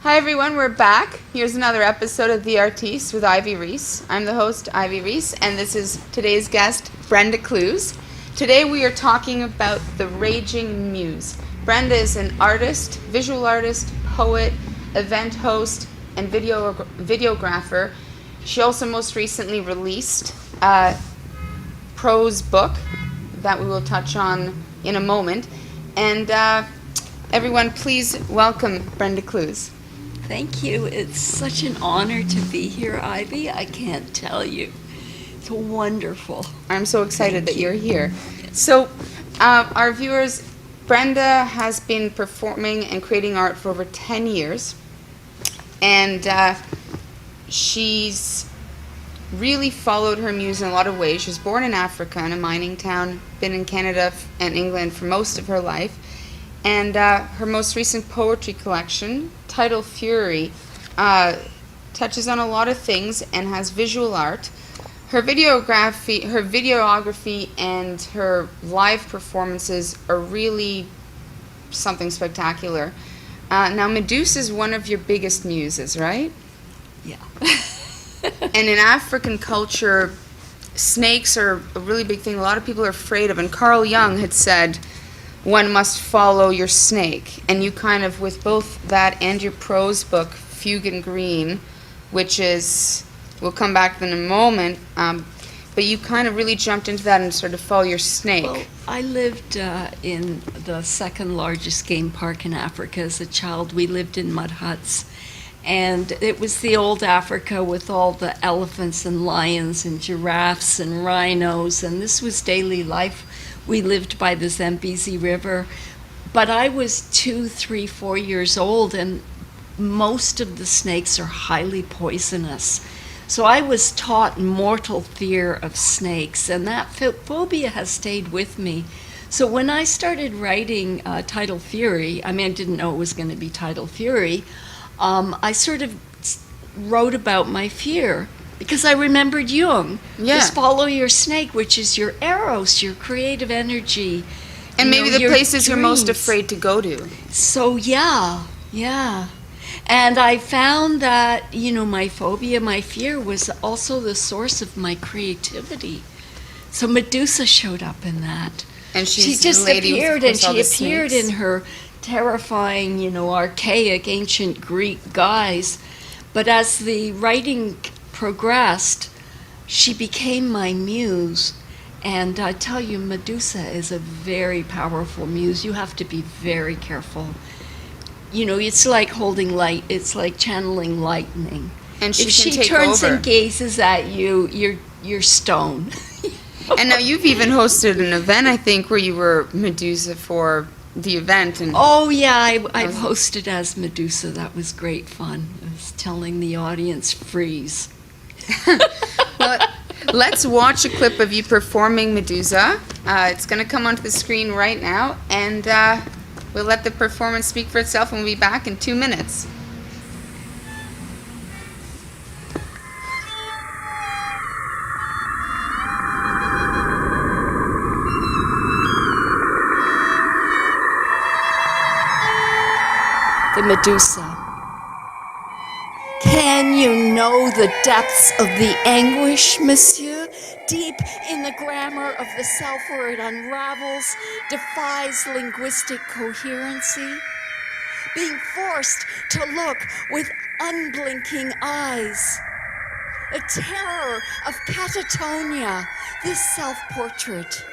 Hi everyone, we're back. Here's another episode of the Artis with Ivy Reiss. I'm the host, Ivy Reiss, and this is today's guest, Brenda Clews. Today we are talking about the raging muse. Brenda is an artist, visual artist, poet, event host, and videographer. She also most recently released a prose book that we will touch on in a moment. And everyone, please welcome Brenda Clews. Thank you. It's such an honor to be here, Ivy. I can't tell you. It's wonderful. I'm so excited that you're here. So, our viewers, Brenda has been performing and creating art for over 10 years. And she's really followed her muse in a lot of ways. She was born in Africa in a mining town, been in Canada and England for most of her life. And her most recent poetry collection, Tidal Fury, touches on a lot of things and has visual art. Her videography and her live performances are really something spectacular. Now, Medusa is one of your biggest muses, right? Yeah. And in African culture, snakes are a really big thing. A lot of people are afraid of. And Carl Jung had said, one must follow your snake. And you kind of, with both that and your prose book, Fugue and Green, which is, we'll come back in a moment, but you kind of really jumped into that and sort of follow your snake. Well, I lived in the second largest game park in Africa as a child. We lived in mud huts. And it was the old Africa with all the elephants and lions and giraffes and rhinos. And this was daily life. We lived by the Zambezi River, but I was 2, 3, 4 years old, and most of the snakes are highly poisonous. So I was taught mortal fear of snakes, and that phobia has stayed with me. So when I started writing Tidal Fury, I didn't know it was going to be Tidal Fury, I sort of wrote about my fear. Because I remembered Jung. Yeah. Just follow your snake, which is your eros, your creative energy. And maybe the places dreams. you're most afraid to go to. So, yeah. And I found that, my phobia, my fear was also the source of my creativity. So Medusa showed up in that. And she just appeared, and she appeared in her terrifying, archaic, ancient Greek guise. But as the writing progressed, she became my muse. And I tell you, Medusa is a very powerful muse. You have to be very careful. It's like holding light. It's like channeling lightning. And if she turns and gazes at you, you're stone. And now you've even hosted an event, I think, where you were Medusa for the event. And oh yeah, I've hosted as Medusa. That was great fun. I was telling the audience, freeze. Well, let's watch a clip of you performing Medusa. It's going to come onto the screen right now, and we'll let the performance speak for itself, and we'll be back in 2 minutes. The Medusa. Can you know the depths of the anguish, monsieur? Deep in the grammar of the self where it unravels, defies linguistic coherency? Being forced to look with unblinking eyes. A terror of catatonia, this self-portrait.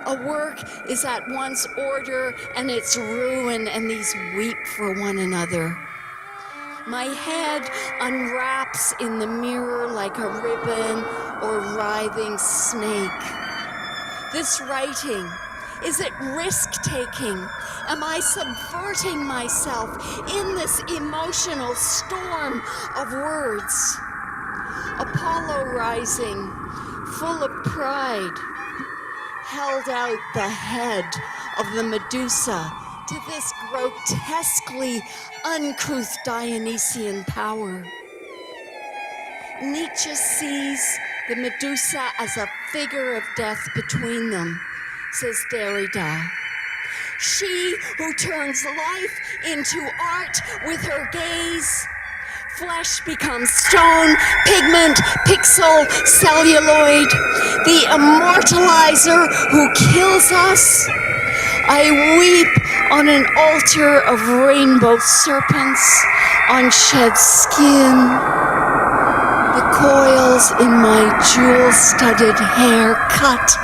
A work is at once order and its ruin, and these weep for one another. My head unwraps in the mirror like a ribbon or writhing snake. This writing, is it risk-taking? Am I subverting myself in this emotional storm of words? Apollo rising, full of pride, held out the head of the Medusa to this grotesquely uncouth Dionysian power. Nietzsche sees the Medusa as a figure of death between them, says Derrida. She who turns life into art with her gaze. Flesh becomes stone, pigment, pixel, celluloid. The immortalizer who kills us. I weep on an altar of rainbow serpents on shed skin. The coils in my jewel-studded hair cut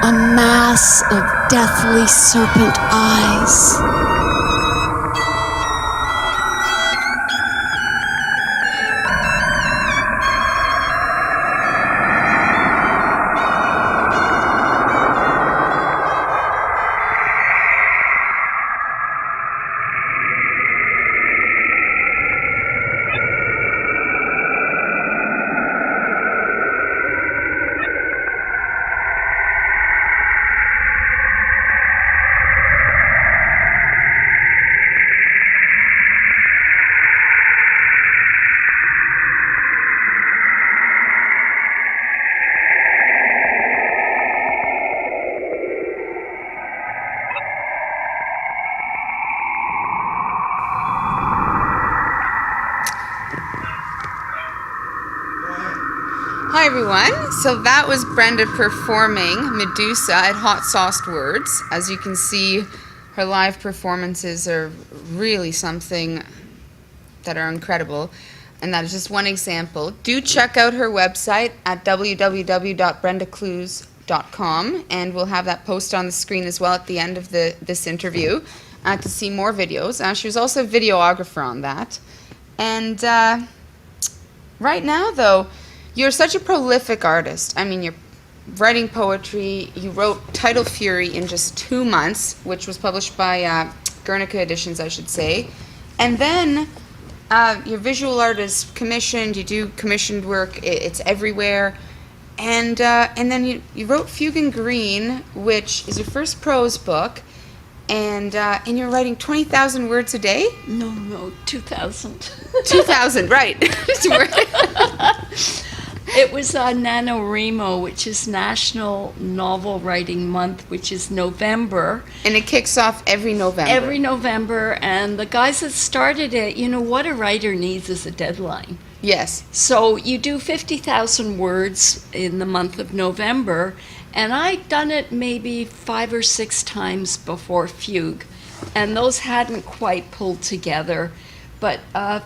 a mass of deathly serpent eyes. Hi everyone, so that was Brenda performing Medusa at Hot Sauced Words. As you can see, her live performances are really something that are incredible, and that is just one example. Do check out her website at www.brendaclews.com, and we'll have that post on the screen as well at the end of this interview to see more videos. She was also a videographer on that. And right now, though, you're such a prolific artist. I mean, you're writing poetry. You wrote Tidal Fury in just 2 months, which was published by Guernica Editions, I should say. And then your visual art is commissioned. You do commissioned work. It's everywhere. And then you wrote Fugue in Green, which is your first prose book. And you're writing 20,000 words a day? No, 2,000. 2,000, right. It was NaNoWriMo, which is National Novel Writing Month, which is November. And it kicks off every November. Every November, and the guys that started it, you know, what a writer needs is a deadline. Yes. So you do 50,000 words in the month of November, and I'd done it maybe 5 or 6 times before Fugue, and those hadn't quite pulled together. But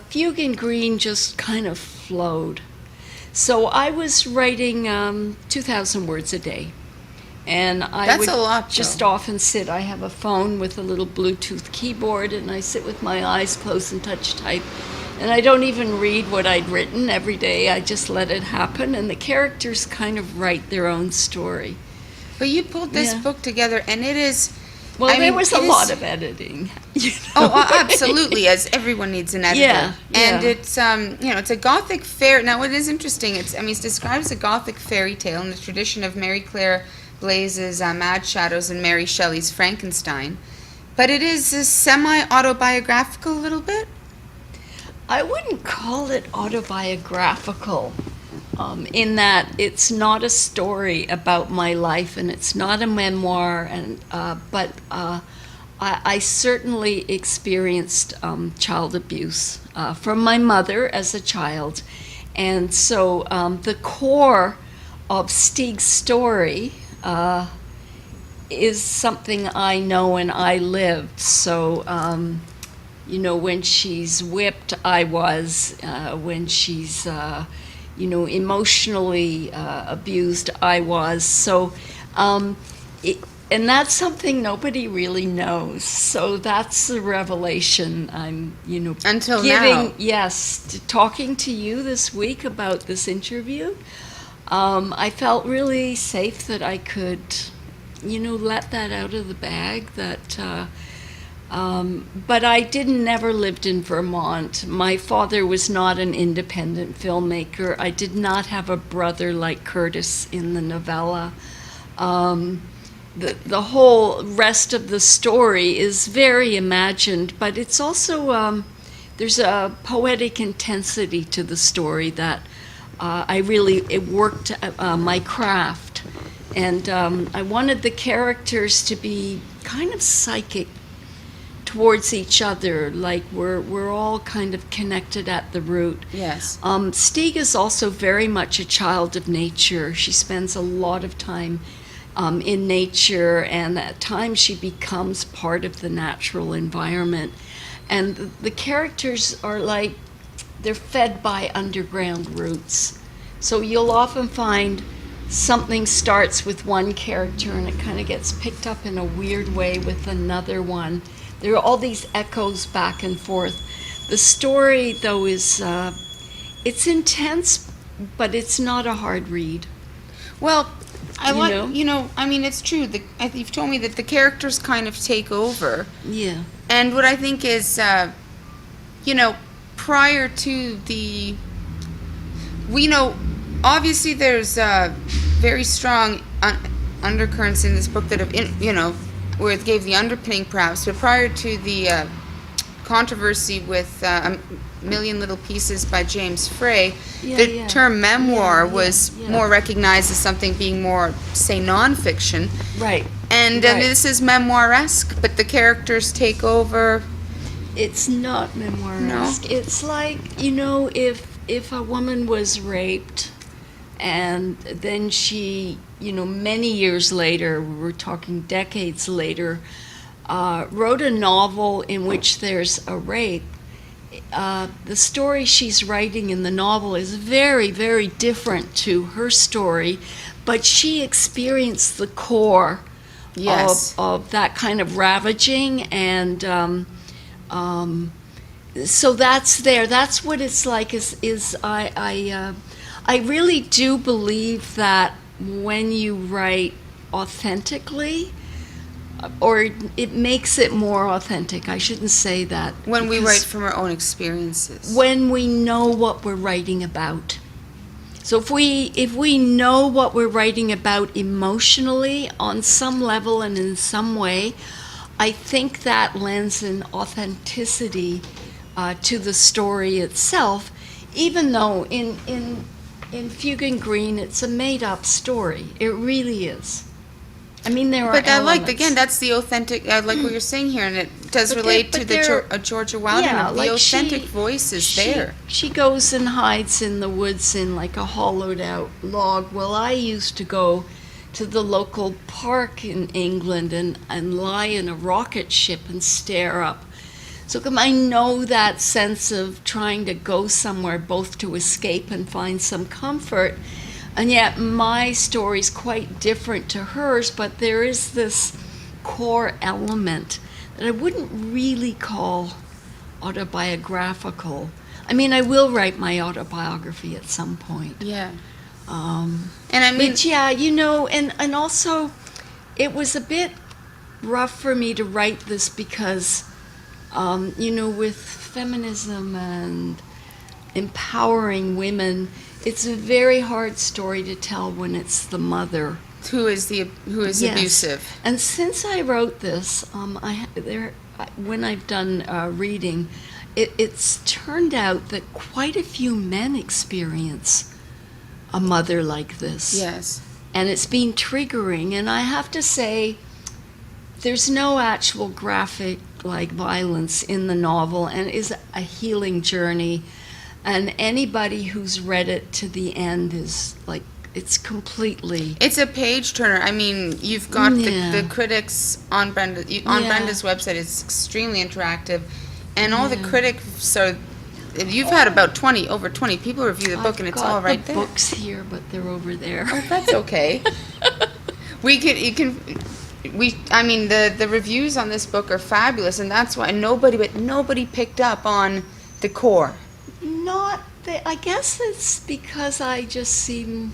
Fugue in Green just kind of flowed. So I was writing 2,000 words a day. And I would a lot, just though. often sit. I have a phone with a little Bluetooth keyboard, and I sit with my eyes closed and touch type. And I don't even read what I'd written every day. I just let it happen, and the characters kind of write their own story. But you pulled this book together, and it is... Well, I there mean, was a lot of editing. You know? Oh, absolutely, as everyone needs an editor. Yeah, And yeah. it's, it's a Gothic fairy... Now, it is interesting. It's described as a Gothic fairy tale in the tradition of Mary Clare Blaze's Mad Shadows and Mary Shelley's Frankenstein. But it is semi-autobiographical a little bit. I wouldn't call it autobiographical, in that it's not a story about my life, and it's not a memoir, and but I certainly experienced child abuse from my mother as a child, and so the core of Stig's story is something I know and I lived. So you know, when she's whipped, I was. When she's, emotionally abused, I was. So, and that's something nobody really knows. So that's the revelation I'm, Until giving. now. Yes, talking to you this week about this interview. I felt really safe that I could, let that out of the bag. That. But I never lived in Vermont. My father was not an independent filmmaker. I did not have a brother like Curtis in the novella. The whole rest of the story is very imagined, but it's also, there's a poetic intensity to the story that it worked my craft. And I wanted the characters to be kind of psychic towards each other, like we're all kind of connected at the root. Yes. Stieg is also very much a child of nature. She spends a lot of time in nature, and at times she becomes part of the natural environment. And the characters are like, they're fed by underground roots. So you'll often find something starts with one character and it kind of gets picked up in a weird way with another one. There are all these echoes back and forth. The story, though, is it's intense, but it's not a hard read. Well, I You like, know? I mean, it's true. You've told me that the characters kind of take over. Yeah. And what I think is, prior to obviously there's very strong undercurrents in this book that have, where it gave the underpinning perhaps, but prior to the controversy with A Million Little Pieces by James Frey, the term memoir was more recognized as something being more, say, nonfiction. Right. And this is memoiresque, but the characters take over. It's not memoiresque. No? It's like, if a woman was raped and then she, many years later, we're talking decades later, wrote a novel in which there's a rape, the story she's writing in the novel is very, very different to her story, but she experienced the core of that kind of ravaging, and so that's there. That's what it's like. I really do believe that when you write authentically, or it makes it more authentic. I shouldn't say that. When we write from our own experiences. When we know what we're writing about. So if we know what we're writing about emotionally on some level and in some way, I think that lends an authenticity to the story itself, even though in Fugue and Green it's a made-up story. It really is. I mean, there are But I like, elements. again, that's the authentic, I like what you're saying here, and it does relate to the Georgia Wilder. Yeah, the like authentic voice is there. She goes and hides in the woods in like a hollowed out log. Well, I used to go to the local park in England and lie in a rocket ship and stare up. So I know that sense of trying to go somewhere both to escape and find some comfort. And yet my story's quite different to hers, but there is this core element that I wouldn't really call autobiographical. I mean, I will write my autobiography at some point. Yeah. And I mean... But yeah, and also it was a bit rough for me to write this because, with feminism and empowering women, it's a very hard story to tell when it's the mother who is abusive. And since I wrote this, when I've done reading, it's turned out that quite a few men experience a mother like this. Yes. And it's been triggering, and I have to say, there's no actual graphic like violence in the novel, and it is a healing journey. And anybody who's read it to the end is like, it's completely... It's a page turner. I mean, you've got the critics on Brenda's website. It's extremely interactive. And all the critics are... You've had about over 20 people review the book, and it's all right there. I've got the books here, but they're over there. Oh, that's okay. The reviews on this book are fabulous, and that's why nobody picked up on the core. I guess it's because I just seem,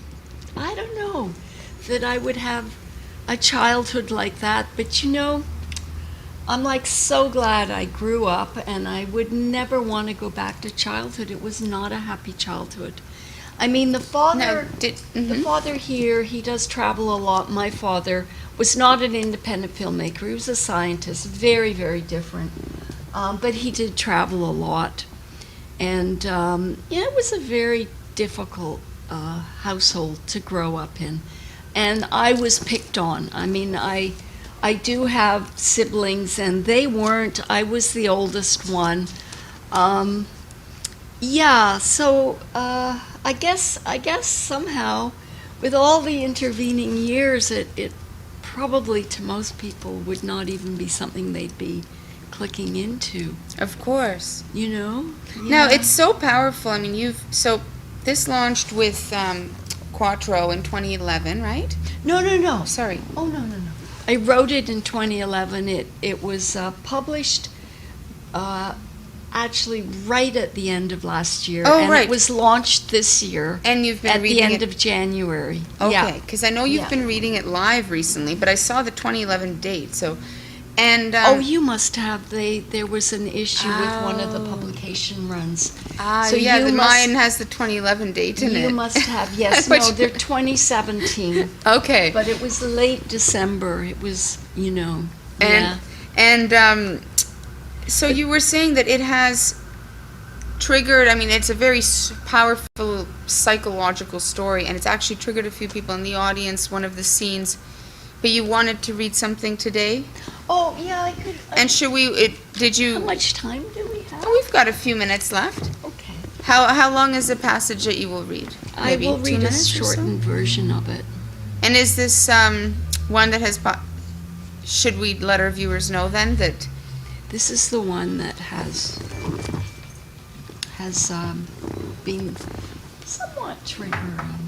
I don't know, that I would have a childhood like that. But I'm like so glad I grew up, and I would never want to go back to childhood. It was not a happy childhood. I mean, the father here, he does travel a lot. My father was not an independent filmmaker. He was a scientist, very, very different. But he did travel a lot. And it was a very difficult household to grow up in. And I was picked on. I mean, I I do have siblings, and they weren't. I was the oldest one. Yeah, so I guess somehow, with all the intervening years, it probably to most people would not even be something they'd be clicking into. Of course. You know? No, Yeah. it's so powerful. I mean, this launched with Quattro in 2011, right? No. Sorry. Oh, no. I wrote it in 2011. It was published actually right at the end of last year. Oh, and right. It was launched this year And you've been at reading the end it. of January. Okay, Yeah. because I know you've Yeah. been reading it live recently, but I saw the 2011 date. So, and Oh, you must have. There was an issue with one of the Oh. publication runs. so yeah, you mine has the 2011 date in You it. must have. Yes, But no, you- they're 2017. Okay. But it was late December. It was, yeah. And so you were saying that it has triggered, I mean, it's a very powerful psychological story, and it's actually triggered a few people in the audience, one of the scenes. But you wanted to read something today? Oh, yeah, I could. And should we, did How you, much time do we have? oh, we've got a few minutes left. Okay. How long is the passage that you will read? I Maybe will 2 read a minutes or so? shortened version of it. And is this one that has, should we let our viewers know then that, This is the one that has been somewhat triggering.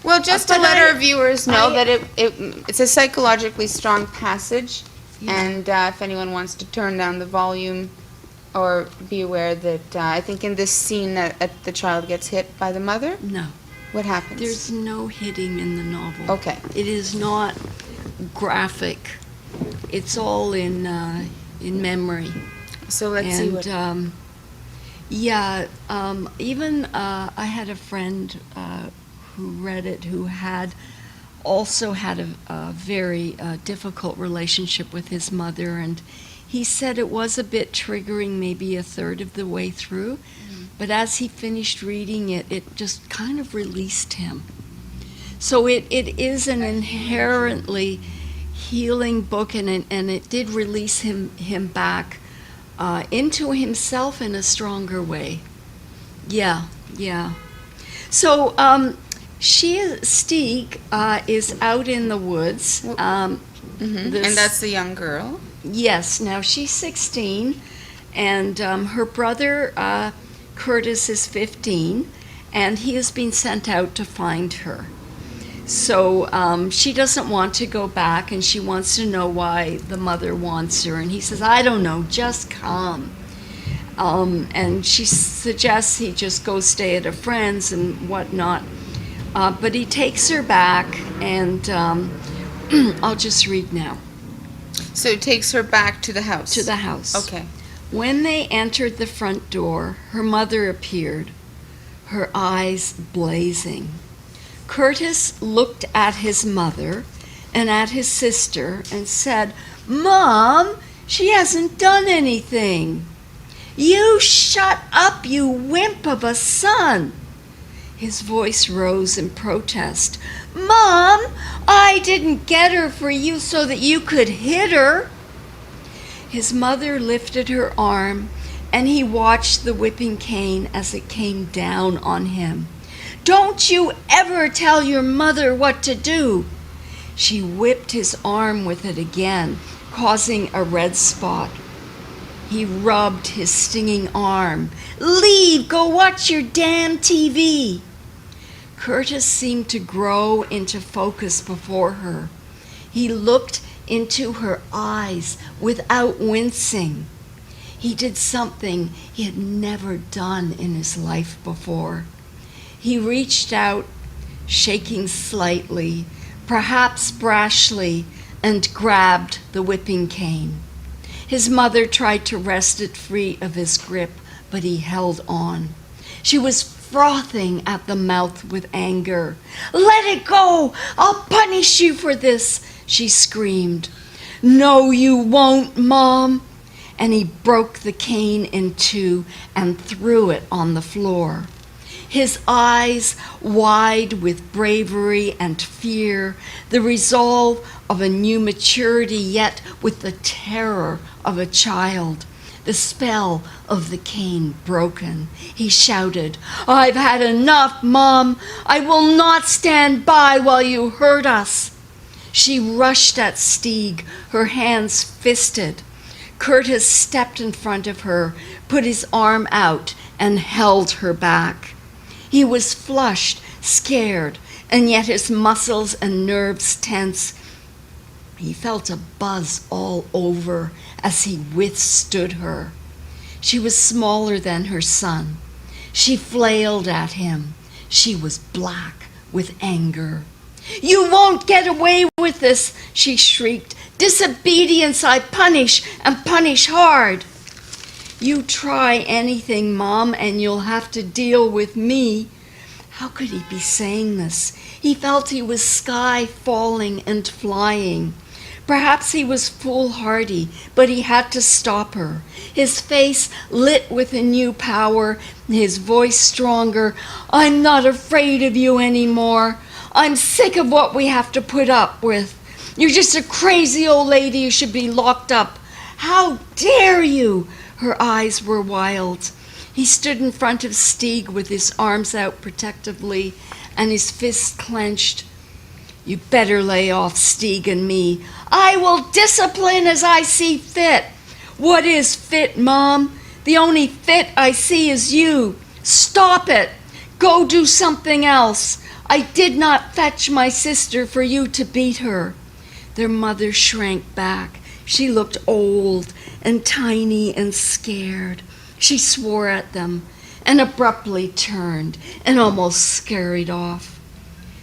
well, just to But let I- our viewers know I- that it's a psychologically strong passage, Yeah. and if anyone wants to turn down the volume or be aware that I think in this scene that the child gets hit by the mother, No, what happens? there's no hitting in the novel. Okay. It is not graphic. It's all in memory. So let's see what. Even I had a friend who read it who also had a very difficult relationship with his mother, and he said it was a bit triggering maybe a third of the way through, but as he finished reading it, it just kind of released him. So it is an inherently healing book, and it did release him back into himself in a stronger way. Yeah. So Stieg is out in the woods. And that's the young girl. Yes, now she's 16, and her brother Curtis is 15, and he has been sent out to find her. So she doesn't want to go back, and she wants to know why the mother wants her. And he says, I don't know, just come. And she suggests he just go stay at a friend's and whatnot. But he takes her back, and I'll just read now. So it takes her back to the house. To the house. Okay. When they entered the front door, her mother appeared, her eyes blazing. Curtis looked at his mother and at his sister and said, Mom, she hasn't done anything. You shut up, you wimp of a son. His voice rose in protest. Mom, I didn't get her for you so that you could hit her. His mother lifted her arm, and he watched the whipping cane as it came down on him. Don't you ever tell your mother what to do. She whipped his arm with it again, causing a red spot. He rubbed his stinging arm. Leave, go watch your damn TV. Curtis seemed to grow into focus before her. He looked into her eyes without wincing. He did something he had never done in his life before. He reached out, shaking slightly, perhaps brashly, and grabbed the whipping cane. His mother tried to wrest it free of his grip, but he held on. She was frothing at the mouth with anger. Let it go! I'll punish you for this, she screamed. No, you won't, Mom. And he broke the cane in two and threw it on the floor. his eyes wide with bravery and fear, the resolve of a new maturity, yet with the terror of a child. The spell of the cane broken, he shouted, "I've had enough, Mom. I will not stand by while you hurt us." She rushed at Stieg, her hands fisted. Curtis stepped in front of her, put his arm out, and held her back. He was flushed, scared, and yet his muscles and nerves tense. He felt a buzz all over as he withstood her. She was smaller than her son. She flailed at him. She was black with anger. "You won't get away with this," she shrieked. "Disobedience I punish, and punish hard." "You try anything, Mom, and you'll have to deal with me." How could he be saying this? He felt he was sky falling and flying. Perhaps he was foolhardy, but he had to stop her. His face lit with a new power, his voice stronger. "I'm not afraid of you anymore. I'm sick of what we have to put up with. You're just a crazy old lady who should be locked up. How dare you?" Her eyes were wild. He stood in front of Stieg with his arms out protectively and his fists clenched. "You better lay off Stieg and me. I will discipline as I see fit." "What is fit, Mom? The only fit I see is you. Stop it. Go do something else. I did not fetch my sister for you to beat her." Their mother shrank back. She looked old and tiny and scared. She swore at them and abruptly turned and almost scurried off.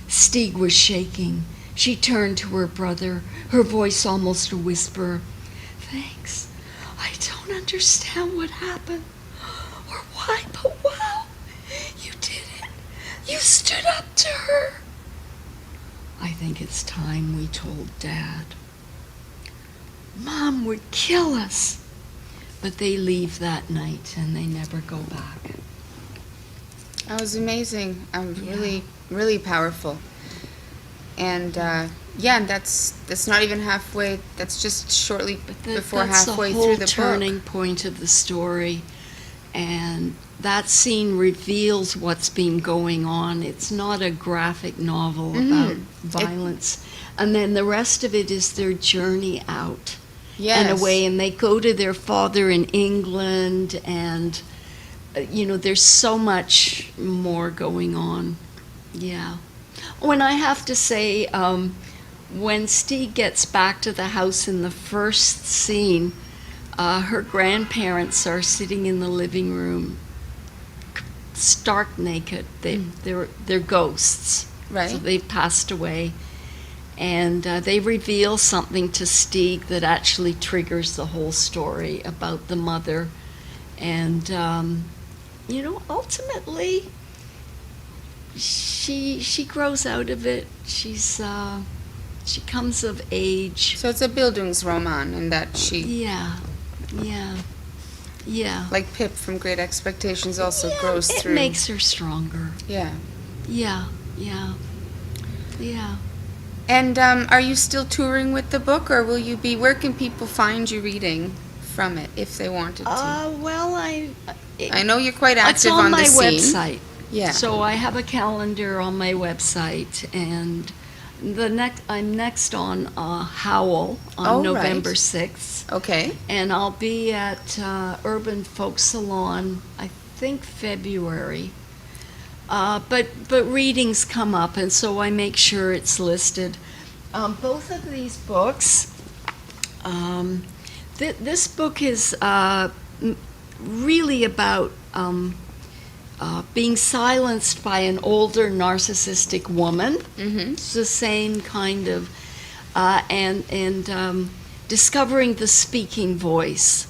Stieg was shaking. She turned to her brother, her voice almost a whisper. "Thanks. I don't understand what happened or why, but wow, you did it. You stood up to her." "I think it's time we told Dad. Mom would kill us." But they leave that night and they never go back. That was amazing. Really powerful. And and that's not even halfway. That's just shortly before halfway through the book. That's the whole turning point of the story, and that scene reveals what's been going on. It's not a graphic novel about violence, and then the rest of it is their journey out. Yes. In a way, and they go to their father in England, and there's so much more going on. Yeah. When I have to say, when Stieg gets back to the house in the first scene, her grandparents are sitting in the living room, stark naked. They're ghosts. Right. So they've passed away. And they reveal something to Stieg that actually triggers the whole story about the mother. And, ultimately, she grows out of it. She comes of age. So it's a Bildungsroman in that she... Yeah. Like Pip from Great Expectations also grows through... It makes her stronger. Yeah. Yeah. And are you still touring with the book, or will you be? Where can people find you reading from it if they wanted to? I know you're quite active on the scene. It's on my website. Yeah. So I have a calendar on my website, and I'm next on Howl on November 6th. Okay. And I'll be at Urban Folk Salon, I think February. But readings come up, and so I make sure it's listed. Both of these books, this book is really about being silenced by an older narcissistic woman. Mm-hmm. It's the same kind of, and discovering the speaking voice.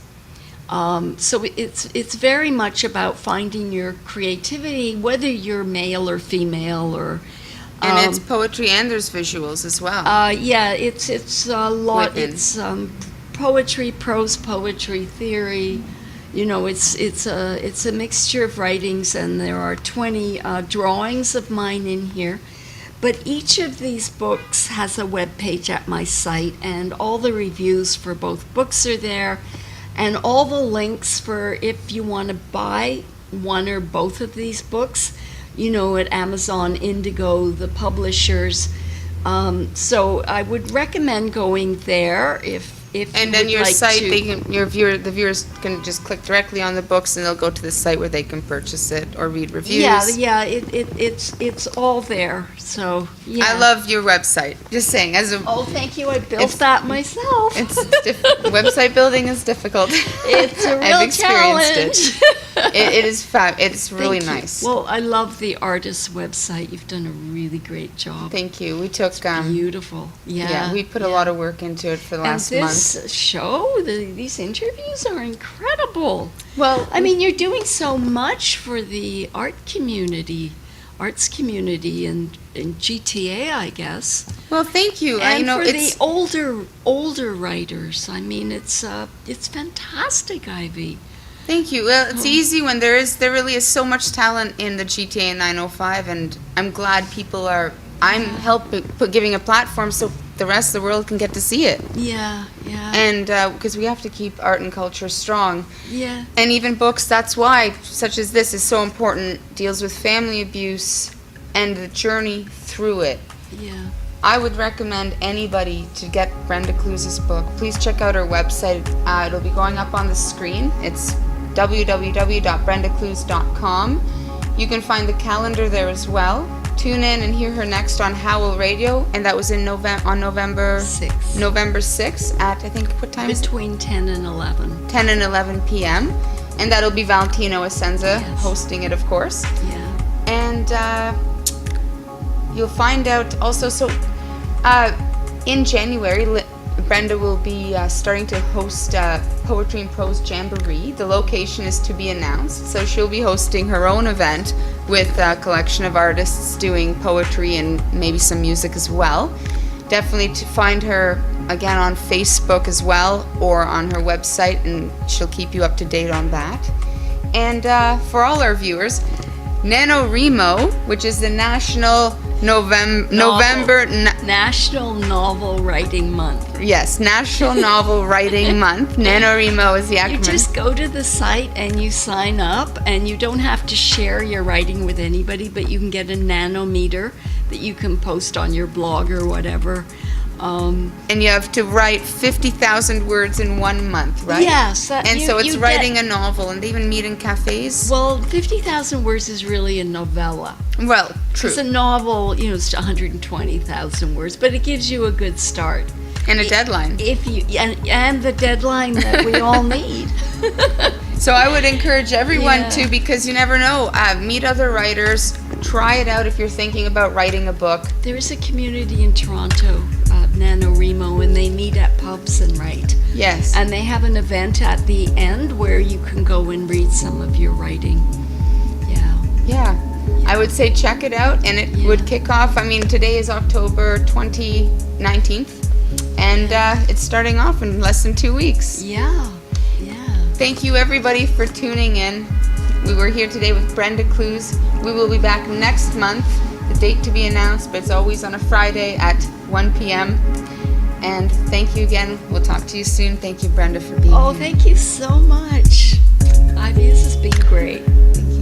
So it's very much about finding your creativity, whether you're male or female, or and it's poetry and there's visuals as well. It's a lot. Written. It's poetry, prose poetry, theory, You know, it's a mixture of writings, and there are 20 drawings of mine in here. But each of these books has a web page at my site, and all the reviews for both books are there, and all the links for if you want to buy one or both of these books, you know, at Amazon, Indigo, the publishers. So I would recommend going there if And you then would your like site, to. the viewers can just click directly on the books, and they'll go to the site where they can purchase it or read reviews. Yeah, it's all there. So yeah. I love your website. Just saying, as a Oh, thank you. I built that myself. website building is difficult. It's a real I've experienced challenge. It is fab. It's really Thank you. nice. Well, I love the Artis website. You've done a really great job. Thank you. We took Beautiful. Yeah. we put a lot of work into it for the And last month. this show, these interviews are incredible. Well, I mean, you're doing so much for the arts community in GTA, I guess. well, thank you. And for it's the older writers. I mean, it's fantastic, Ivy. thank you. Well, it's easy when there really is so much talent in the GTA 905, and I'm glad people are. I'm helping giving a platform so the rest of the world can get to see it. Yeah. And because we have to keep art and culture strong. Yeah. And even books, that's why, such as this, is so important, deals with family abuse and the journey through it. Yeah. I would recommend anybody to get Brenda Clews' book. Please check out her website. It'll be going up on the screen. It's www.brendaclews.com. You can find the calendar there as well. Tune in and hear her next on Howl Radio, and that was in November 6. November 6th at, I think, what time is it? Between 10 and 11. 10 and 11 p.m. And that'll be Valentino Essenza hosting it, of course. Yeah. And you'll find out also, in January, Brenda will be starting to host Poetry and Prose Jamboree. The location is to be announced, so she'll be hosting her own event with a collection of artists doing poetry and maybe some music as well. Definitely to find her again on Facebook as well, or on her website, and she'll keep you up to date on that. And for all our viewers, NaNoWriMo, which is the National National Novel Writing Month. Yes, National Novel Writing Month. NaNoWriMo is the acronym. You just go to the site and you sign up, and you don't have to share your writing with anybody, but you can get a nanometer that you can post on your blog or whatever. And you have to write 50,000 words in 1 month, right? Yes. So it's writing a novel, and they even meet in cafes? Well, 50,000 words is really a novella. Well, true. It's a novel, it's 120,000 words, but it gives you a good start. And a deadline. And the deadline that we all need. So I would encourage everyone to, because you never know, meet other writers, try it out if you're thinking about writing a book. There's a community in Toronto, NaNoWriMo, and they meet at pubs and write. Yes. And they have an event at the end where you can go and read some of your writing. Yeah. I would say check it out, and it would kick off, today is October 19th, and it's starting off in less than 2 weeks. Yeah. Thank you, everybody, for tuning in. We were here today with Brenda Clews. We will be back next month. The date to be announced, but it's always on a Friday at 1 p.m. And thank you again. We'll talk to you soon. Thank you, Brenda, for being here. Oh, thank you so much. Ivy, this has been great. Thank you.